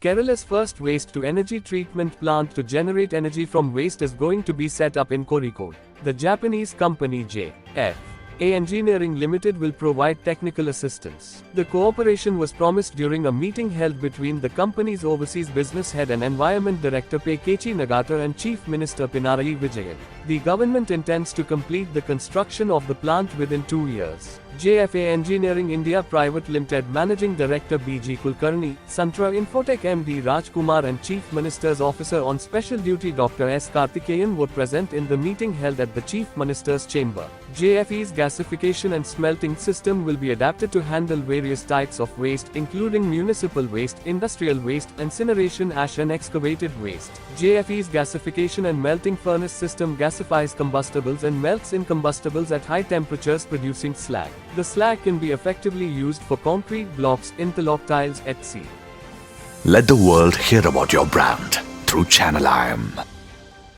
Kerala's first waste-to-energy treatment plant to generate energy from waste is going to be set up in Kozhikode. The Japanese company J.F.A. Limited will provide technical assistance. The cooperation was promised during a meeting held between the company's overseas business head and environment director Keichi Nagata and Chief Minister Pinarayi Vijayan. The government intends to complete the construction of the plant within 2 years. JFA Engineering India Private Limited Managing Director B.G. Kulkarni, Suntra Infotech MD Rajkumar and Chief Minister's Officer on Special Duty Dr. S. Karthikeyan were present in the meeting held at the Chief Minister's Chamber. JFE's gasification and smelting system will be adapted to handle various types of waste including municipal waste, industrial waste, incineration ash and excavated waste. JFE's gasification and melting furnace system gasifies combustibles and melts incombustibles at high temperatures producing slag. The slag can be effectively used for concrete blocks, interlock tiles, etc. Let the world hear about your brand through Channel IAM.